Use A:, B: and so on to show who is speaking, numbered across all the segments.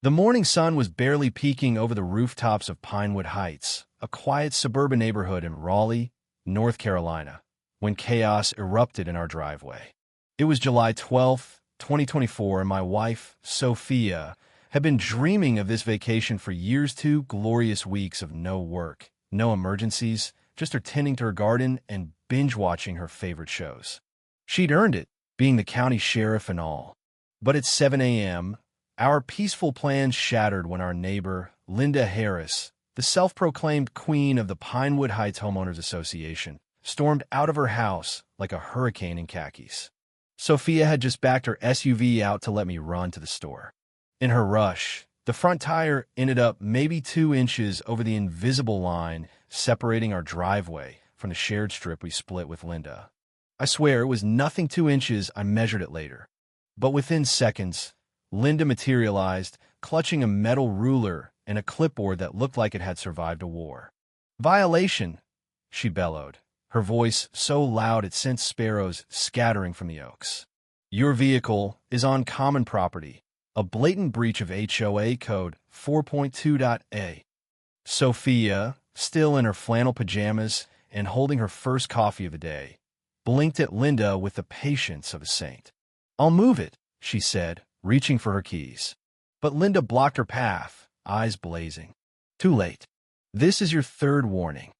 A: The morning sun was barely peeking over the rooftops of Pinewood Heights, a quiet suburban neighborhood in Raleigh, North Carolina, when chaos erupted in our driveway. It was July 12th, 2024, and my wife, Sophia, had been dreaming of this vacation for years. 2 glorious weeks of no work, no emergencies, just her tending to her garden and binge-watching her favorite shows. She'd earned it, being the county sheriff and all. But at 7 a.m., our peaceful plans shattered when our neighbor, Linda Harris, the self-proclaimed queen of the Pinewood Heights Homeowners Association, stormed out of her house like a hurricane in khakis. Sophia had just backed her SUV out to let me run to the store. In her rush, the front tire ended up maybe 2 inches over the invisible line separating our driveway from the shared strip we split with Linda. I swear it was nothing 2 inches. I measured it later. But within seconds, Linda materialized, clutching a metal ruler and a clipboard that looked like it had survived a war. "Violation," she bellowed, her voice so loud it sent sparrows scattering from the oaks. "Your vehicle is on common property, a blatant breach of HOA Code 4.2.a. Sophia, still in her flannel pajamas and holding her first coffee of the day, blinked at Linda with the patience of a saint. "I'll move it," she said, reaching for her keys. But Linda blocked her path, eyes blazing. "Too late. This is your third warning."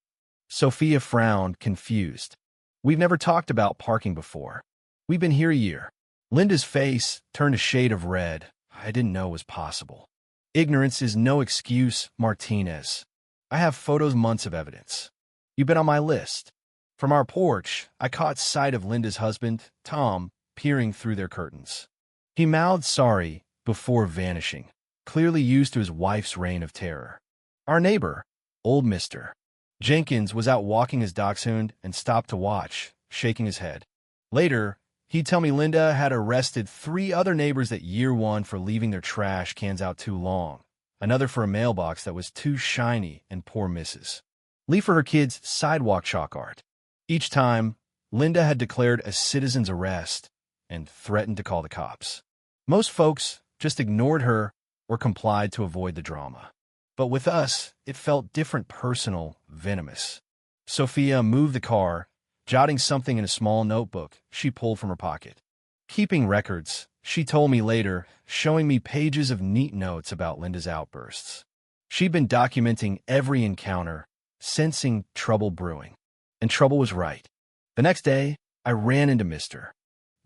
A: Sophia frowned, confused. "We've never talked about parking before. We've been here a year." Linda's face turned a shade of red. I didn't know it was possible. "Ignorance is no excuse, Martinez. I have photos, months of evidence. You've been on my list." From our porch, I caught sight of Linda's husband, Tom, peering through their curtains. He mouthed sorry before vanishing, clearly used to his wife's reign of terror. Our neighbor, old Mr. Jenkins, was out walking his dachshund and stopped to watch, shaking his head. Later, he'd tell me Linda had arrested 3 other neighbors at year 1 for leaving their trash cans out too long, another for a mailbox that was too shiny, and poor Mrs. Lee for her kids' sidewalk chalk art. Each time, Linda had declared a citizen's arrest and threatened to call the cops. Most folks just ignored her or complied to avoid the drama. But with us, it felt different, personal, venomous. Sophia moved the car, jotting something in a small notebook she pulled from her pocket. "Keeping records," she told me later, showing me pages of neat notes about Linda's outbursts. She'd been documenting every encounter, sensing trouble brewing. And trouble was right. The next day, I ran into Mr.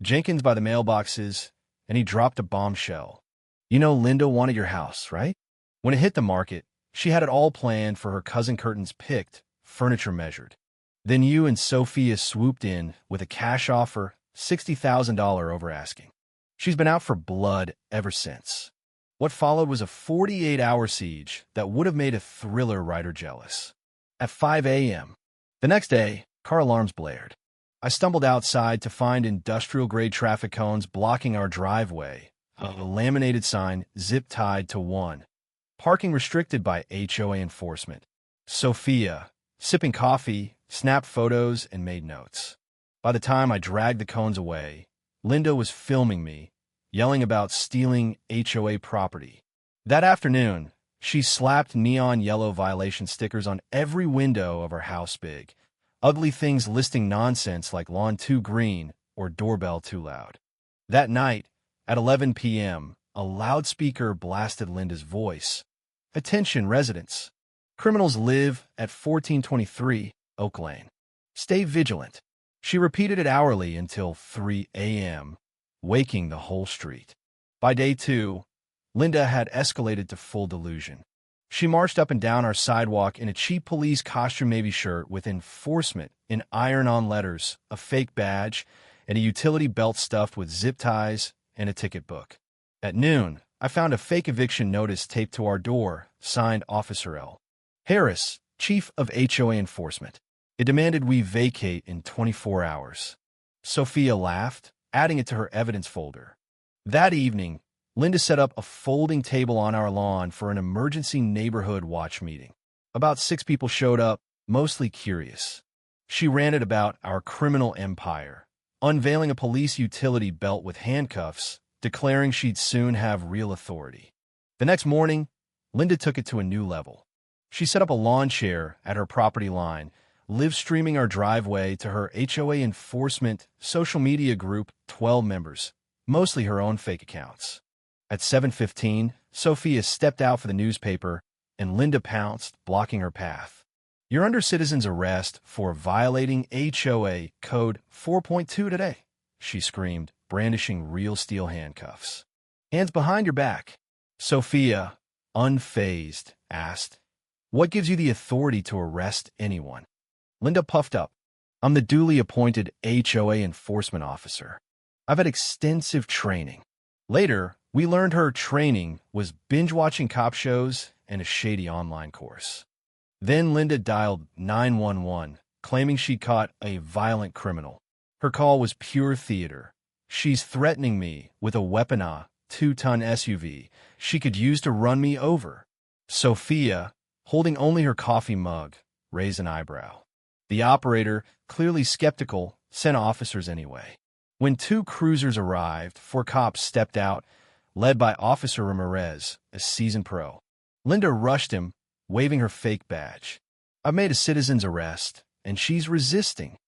A: Jenkins by the mailboxes, and he dropped a bombshell. "You know Linda wanted your house, right? When it hit the market, she had it all planned for her cousin, curtains picked, furniture measured. Then you and Sophia swooped in with a cash offer, $60,000 over asking. She's been out for blood ever since." What followed was a 48-hour siege that would have made a thriller writer jealous. At 5 a.m. the next day, car alarms blared. I stumbled outside to find industrial-grade traffic cones blocking our driveway, a laminated sign zip-tied to one. "Parking restricted by HOA enforcement." Sophia, sipping coffee, snapped photos and made notes. By the time I dragged the cones away, Linda was filming me, yelling about stealing HOA property. That afternoon, she slapped neon yellow violation stickers on every window of her house, big, ugly things listing nonsense like lawn too green or doorbell too loud. That night, at 11 p.m., a loudspeaker blasted Linda's voice. "Attention, residents. Criminals live at 1423 Oak Lane. Stay vigilant." She repeated it hourly until 3 a.m., waking the whole street. By day 2, Linda had escalated to full delusion. She marched up and down our sidewalk in a cheap police costume navy shirt with enforcement in iron-on letters, a fake badge, and a utility belt stuffed with zip ties and a ticket book. At noon, I found a fake eviction notice taped to our door, signed Officer L. Harris, Chief of HOA Enforcement. It demanded we vacate in 24 hours. Sophia laughed, adding it to her evidence folder. That evening, Linda set up a folding table on our lawn for an emergency neighborhood watch meeting. About 6 people showed up, mostly curious. She ranted about our criminal empire, unveiling a police utility belt with handcuffs, declaring she'd soon have real authority. The next morning, Linda took it to a new level. She set up a lawn chair at her property line, live streaming our driveway to her HOA enforcement social media group, 12 members, mostly her own fake accounts. At 7:15, Sophia stepped out for the newspaper, and Linda pounced, blocking her path. "You're under citizen's arrest for violating HOA Code 4.2 today," she screamed, brandishing real steel handcuffs. "Hands behind your back." Sophia, unfazed, asked, "What gives you the authority to arrest anyone?" Linda puffed up. "I'm the duly appointed HOA enforcement officer. I've had extensive training." Later, we learned her training was binge-watching cop shows and a shady online course. Then Linda dialed 911, claiming she'd caught a violent criminal. Her call was pure theater. "She's threatening me with a weapon, a 2-ton SUV she could use to run me over." Sophia, holding only her coffee mug, raised an eyebrow. The operator, clearly skeptical, sent officers anyway. When 2 cruisers arrived, 4 cops stepped out, led by Officer Ramirez, a seasoned pro. Linda rushed him, waving her fake badge. "I've made a citizen's arrest, and she's resisting."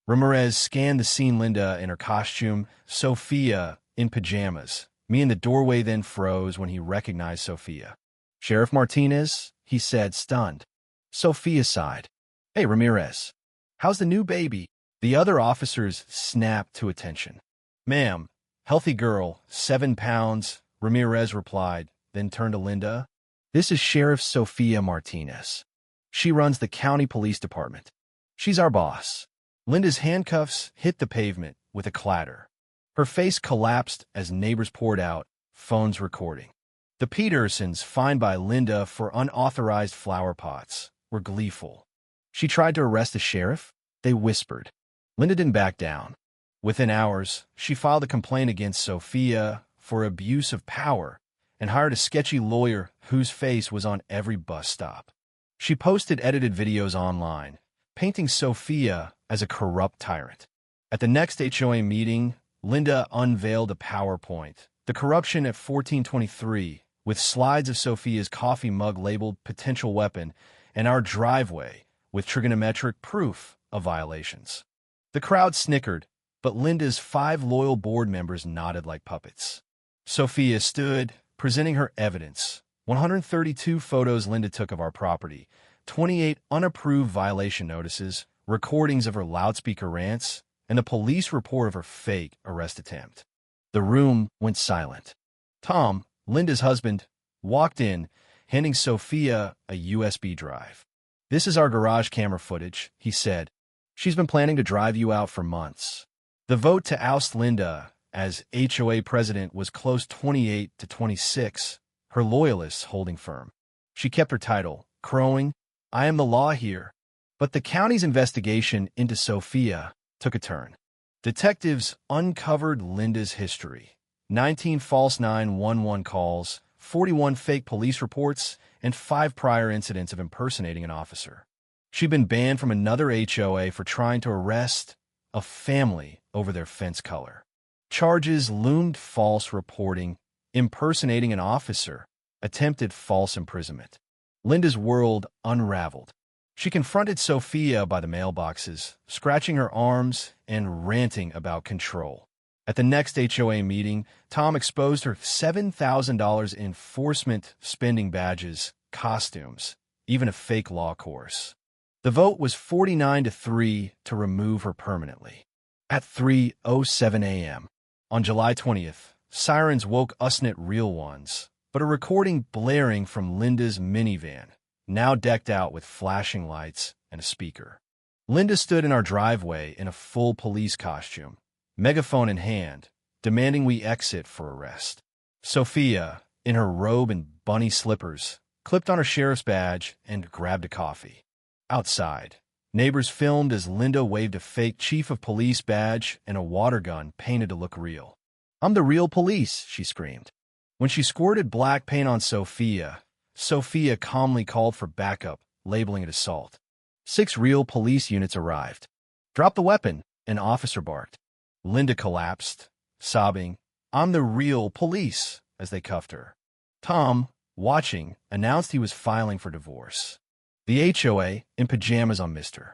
A: Ramirez scanned the scene. Linda in her costume, Sophia in pajamas. Me in the doorway then froze when he recognized Sophia. "Sheriff Martinez," he said, stunned. Sophia sighed. "Hey, Ramirez, how's the new baby?" The other officers snapped to attention. "Ma'am, healthy girl, 7 pounds," Ramirez replied, then turned to Linda. "This is Sheriff Sophia Martinez. She runs the county police department. She's our boss." Linda's handcuffs hit the pavement with a clatter. Her face collapsed as neighbors poured out, phones recording. The Petersons, fined by Linda for unauthorized flower pots, were gleeful. "She tried to arrest the sheriff?" they whispered. Linda didn't back down. Within hours, she filed a complaint against Sophia for abuse of power and hired a sketchy lawyer whose face was on every bus stop. She posted edited videos online, painting Sophia as a corrupt tyrant. At the next HOA meeting, Linda unveiled a PowerPoint, "The Corruption at 1423, with slides of Sophia's coffee mug labeled potential weapon and our driveway with trigonometric proof of violations." The crowd snickered, but Linda's 5 loyal board members nodded like puppets. Sophia stood, presenting her evidence: 132 photos Linda took of our property, 28 unapproved violation notices, recordings of her loudspeaker rants, and a police report of her fake arrest attempt. The room went silent. Tom, Linda's husband, walked in, handing Sophia a USB drive. "This is our garage camera footage," he said. "She's been planning to drive you out for months." The vote to oust Linda as HOA president was close 28 to 26, her loyalists holding firm. She kept her title, crowing, "I am the law here." But the county's investigation into Sophia took a turn. Detectives uncovered Linda's history: 19 false 911 calls, 41 fake police reports, and 5 prior incidents of impersonating an officer. She'd been banned from another HOA for trying to arrest a family over their fence color. Charges loomed: false reporting, impersonating an officer, attempted false imprisonment. Linda's world unraveled. She confronted Sophia by the mailboxes, scratching her arms and ranting about control. At the next HOA meeting, Tom exposed her $7,000 enforcement spending badges, costumes, even a fake law course. The vote was 49-3 to remove her permanently. At 3:07 a.m. on July 20th, sirens woke us-net real ones, but a recording blaring from Linda's minivan, now decked out with flashing lights and a speaker. Linda stood in our driveway in a full police costume, megaphone in hand, demanding we exit for arrest. Sophia, in her robe and bunny slippers, clipped on her sheriff's badge and grabbed a coffee. Outside, neighbors filmed as Linda waved a fake chief of police badge and a water gun painted to look real. "I'm the real police," she screamed. When she squirted black paint on Sophia, Sophia calmly called for backup, labeling it assault. 6 real police units arrived. "Drop the weapon," an officer barked. Linda collapsed, sobbing, "I'm the real police," as they cuffed her. Tom, watching, announced he was filing for divorce. The HOA, in pajamas on Mr.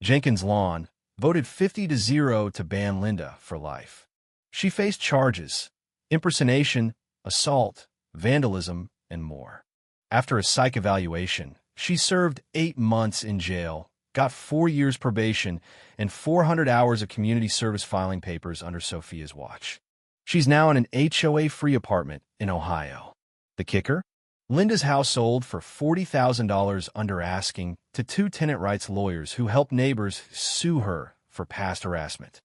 A: Jenkins' lawn, voted 50-0 to ban Linda for life. She faced charges: impersonation, assault, vandalism, and more. After a psych evaluation, she served 8 months in jail, got 4 years probation, and 400 hours of community service filing papers under Sophia's watch. She's now in an HOA-free apartment in Ohio. The kicker? Linda's house sold for $40,000 under asking to 2 tenant rights lawyers who helped neighbors sue her for past harassment.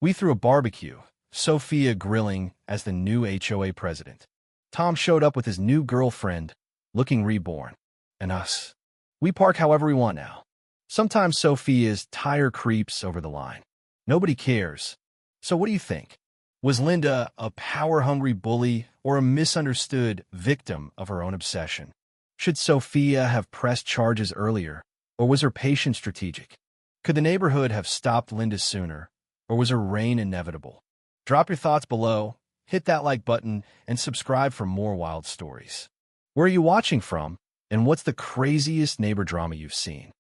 A: We threw a barbecue, Sophia grilling as the new HOA president. Tom showed up with his new girlfriend, looking reborn. And us. We park however we want now. Sometimes Sophia's tire creeps over the line. Nobody cares. So what do you think? Was Linda a power-hungry bully or a misunderstood victim of her own obsession? Should Sophia have pressed charges earlier, or was her patience strategic? Could the neighborhood have stopped Linda sooner, or was her reign inevitable? Drop your thoughts below, hit that like button, and subscribe for more wild stories. Where are you watching from, and what's the craziest neighbor drama you've seen?